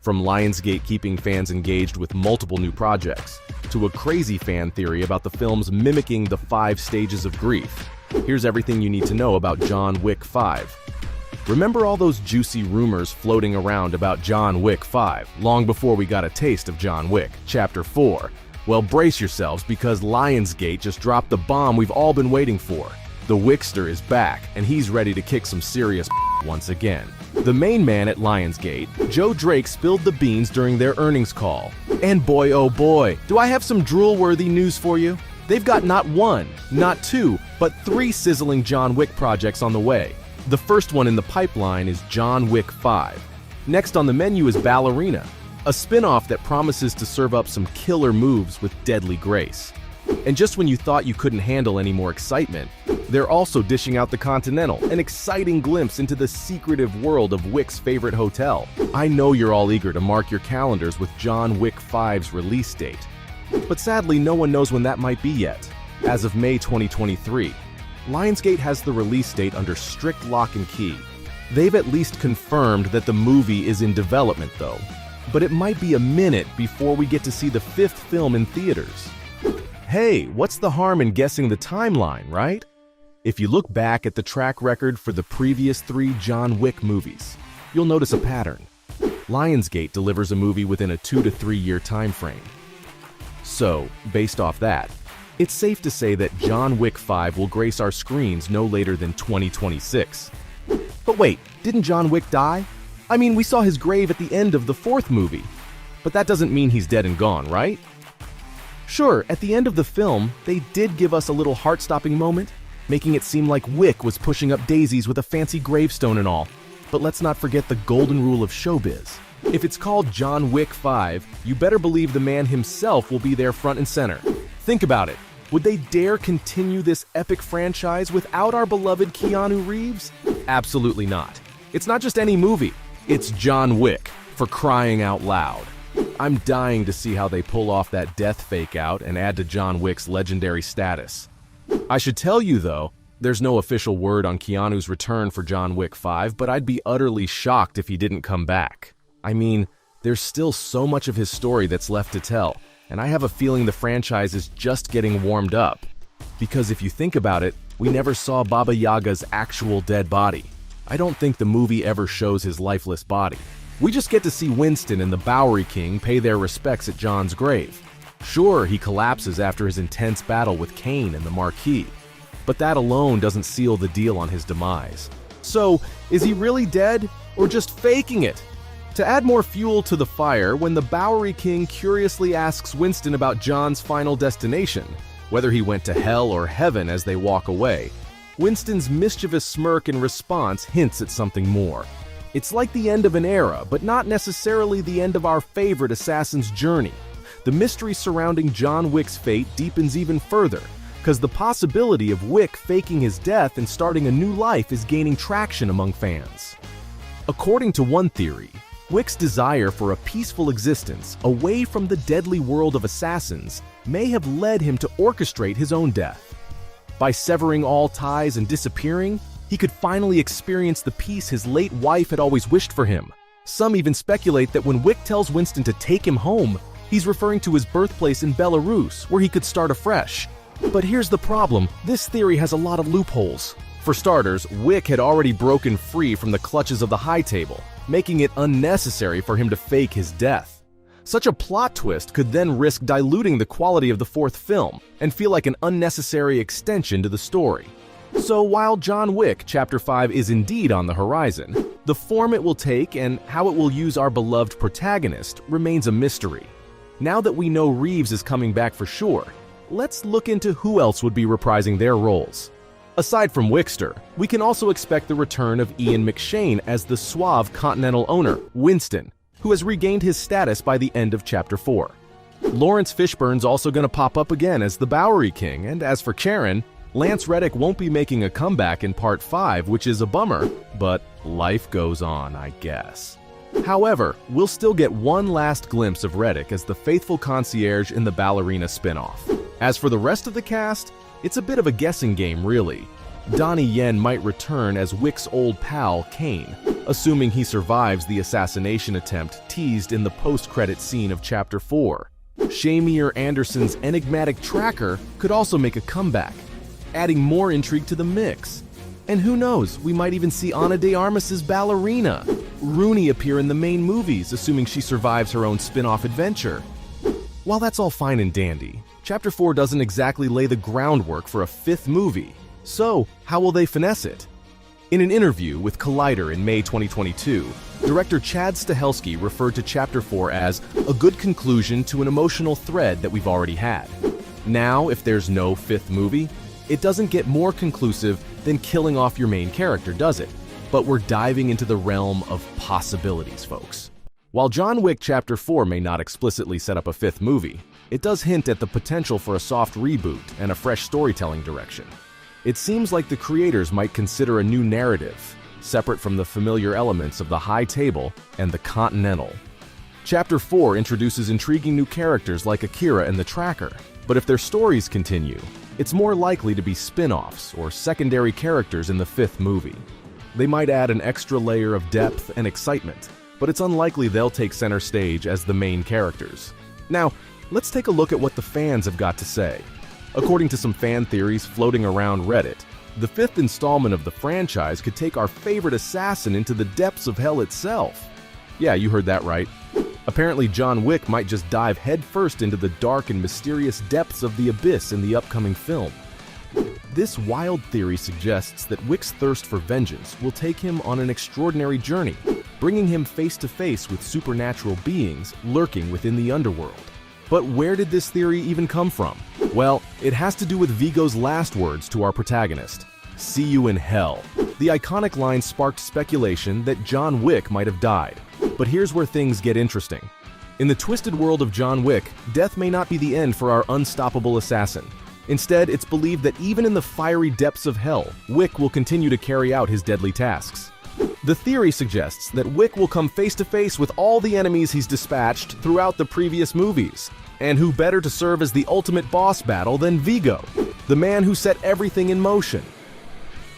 From Lionsgate keeping fans engaged with multiple new projects, to a crazy fan theory about the films mimicking the 5 stages of grief, here's everything you need to know about John Wick 5. Remember all those juicy rumors floating around about John Wick 5, long before we got a taste of John Wick, Chapter 4? Well, brace yourselves, because Lionsgate just dropped the bomb we've all been waiting for. The Wickster is back, and he's ready to kick some serious once again. The main man at Lionsgate, Joe Drake, spilled the beans during their earnings call. And boy oh boy, do I have some drool-worthy news for you. They've got not 1, not 2, but 3 sizzling John Wick projects on the way. The first one in the pipeline is John Wick 5. Next on the menu is Ballerina, a spin-off that promises to serve up some killer moves with deadly grace. And just when you thought you couldn't handle any more excitement, they're also dishing out the Continental, an exciting glimpse into the secretive world of Wick's favorite hotel. I know you're all eager to mark your calendars with John Wick 5's release date. But sadly, no one knows when that might be yet. As of May 2023, Lionsgate has the release date under strict lock and key. They've at least confirmed that the movie is in development though, but it might be a minute before we get to see the 5th film in theaters. Hey, what's the harm in guessing the timeline, right? If you look back at the track record for the previous 3 John Wick movies, you'll notice a pattern. Lionsgate delivers a movie within a 2 to 3 year time frame. So, based off that, it's safe to say that John Wick 5 will grace our screens no later than 2026. But wait, didn't John Wick die? I mean, we saw his grave at the end of the 4th movie. But that doesn't mean he's dead and gone, right? Sure, at the end of the film, they did give us a little heart-stopping moment, making it seem like Wick was pushing up daisies with a fancy gravestone and all. But let's not forget the golden rule of showbiz. If it's called John Wick 5, you better believe the man himself will be there front and center. Think about it. Would they dare continue this epic franchise without our beloved Keanu Reeves? Absolutely not. It's not just any movie. It's John Wick, for crying out loud. I'm dying to see how they pull off that death fake out and add to John Wick's legendary status. I should tell you though, there's no official word on Keanu's return for John Wick 5, but I'd be utterly shocked if he didn't come back. I mean, there's still so much of his story that's left to tell, and I have a feeling the franchise is just getting warmed up. Because if you think about it, we never saw Baba Yaga's actual dead body. I don't think the movie ever shows his lifeless body. We just get to see Winston and the Bowery King pay their respects at John's grave. Sure, he collapses after his intense battle with Kane and the Marquis, but that alone doesn't seal the deal on his demise. So, is he really dead, or just faking it? To add more fuel to the fire, when the Bowery King curiously asks Winston about John's final destination, whether he went to hell or heaven as they walk away, Winston's mischievous smirk in response hints at something more. It's like the end of an era, but not necessarily the end of our favorite assassin's journey. The mystery surrounding John Wick's fate deepens even further, because the possibility of Wick faking his death and starting a new life is gaining traction among fans. According to one theory, Wick's desire for a peaceful existence away from the deadly world of assassins may have led him to orchestrate his own death. By severing all ties and disappearing, he could finally experience the peace his late wife had always wished for him. Some even speculate that when Wick tells Winston to take him home, he's referring to his birthplace in Belarus, where he could start afresh. But here's the problem, this theory has a lot of loopholes. For starters, Wick had already broken free from the clutches of the High Table, making it unnecessary for him to fake his death. Such a plot twist could then risk diluting the quality of the 4th film and feel like an unnecessary extension to the story. So while John Wick Chapter 5 is indeed on the horizon, the form it will take and how it will use our beloved protagonist remains a mystery. Now that we know Reeves is coming back for sure, let's look into who else would be reprising their roles. Aside from Wickster, we can also expect the return of Ian McShane as the suave Continental owner, Winston, who has regained his status by the end of Chapter 4. Lawrence Fishburne's also going to pop up again as the Bowery King, and as for Karen, Lance Reddick won't be making a comeback in Part 5, which is a bummer, but life goes on, I guess. However, we'll still get one last glimpse of Reddick as the faithful concierge in the Ballerina spin-off. As for the rest of the cast, it's a bit of a guessing game, really. Donnie Yen might return as Wick's old pal, Kane, assuming he survives the assassination attempt teased in the post-credit scene of Chapter 4. Shamir Anderson's enigmatic tracker could also make a comeback, adding more intrigue to the mix. And who knows, we might even see Ana de Armas's ballerina, Rooney, appear in the main movies, assuming she survives her own spin-off adventure. While that's all fine and dandy, Chapter 4 doesn't exactly lay the groundwork for a fifth movie. So, how will they finesse it? In an interview with Collider in May 2022, director Chad Stahelski referred to Chapter 4 as a good conclusion to an emotional thread that we've already had. Now, if there's no fifth movie, it doesn't get more conclusive than killing off your main character, does it? But we're diving into the realm of possibilities, folks. While John Wick Chapter 4 may not explicitly set up a fifth movie, it does hint at the potential for a soft reboot and a fresh storytelling direction. It seems like the creators might consider a new narrative, separate from the familiar elements of the High Table and the Continental. Chapter 4 introduces intriguing new characters like Akira and the Tracker, but if their stories continue, it's more likely to be spin-offs or secondary characters in the fifth movie. They might add an extra layer of depth and excitement, but it's unlikely they'll take center stage as the main characters. Now, let's take a look at what the fans have got to say. According to some fan theories floating around Reddit, the fifth installment of the franchise could take our favorite assassin into the depths of hell itself. Yeah, you heard that right. Apparently, John Wick might just dive headfirst into the dark and mysterious depths of the abyss in the upcoming film. This wild theory suggests that Wick's thirst for vengeance will take him on an extraordinary journey, bringing him face to face with supernatural beings lurking within the underworld. But where did this theory even come from? Well, it has to do with Viggo's last words to our protagonist, "See you in hell." The iconic line sparked speculation that John Wick might have died. But here's where things get interesting. In the twisted world of John Wick, death may not be the end for our unstoppable assassin. Instead, it's believed that even in the fiery depths of hell, Wick will continue to carry out his deadly tasks. The theory suggests that Wick will come face to face with all the enemies he's dispatched throughout the previous movies. And who better to serve as the ultimate boss battle than Viggo, the man who set everything in motion?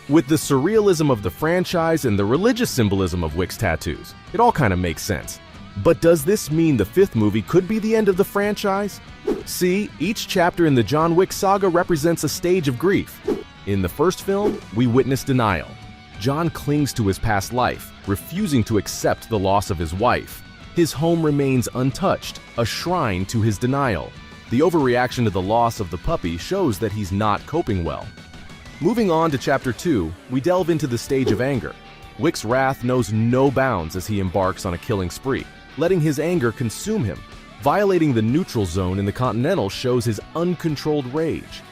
With the surrealism of the franchise and the religious symbolism of Wick's tattoos, it all kind of makes sense. But does this mean the fifth movie could be the end of the franchise? See, each chapter in the John Wick saga represents a stage of grief. In the first film, we witness denial. John clings to his past life, refusing to accept the loss of his wife. His home remains untouched, a shrine to his denial. The overreaction to the loss of the puppy shows that he's not coping well. Moving on to Chapter 2, we delve into the stage of anger. Wick's wrath knows no bounds as he embarks on a killing spree, letting his anger consume him. Violating the neutral zone in the Continental shows his uncontrolled rage.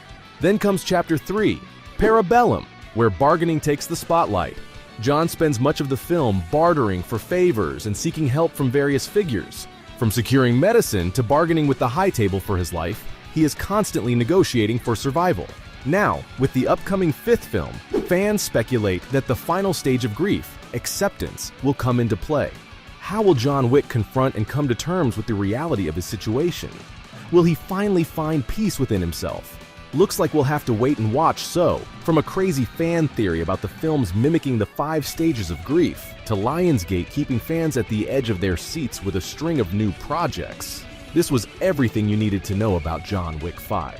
Then comes Chapter 3, Parabellum, where bargaining takes the spotlight. John spends much of the film bartering for favors and seeking help from various figures. From securing medicine to bargaining with the High Table for his life, he is constantly negotiating for survival. Now, with the upcoming fifth film, fans speculate that the final stage of grief, acceptance, will come into play. How will John Wick confront and come to terms with the reality of his situation? Will he finally find peace within himself? Looks like we'll have to wait and watch. So, from a crazy fan theory about the films mimicking the 5 stages of grief, to Lionsgate keeping fans at the edge of their seats with a string of new projects, this was everything you needed to know about John Wick 5.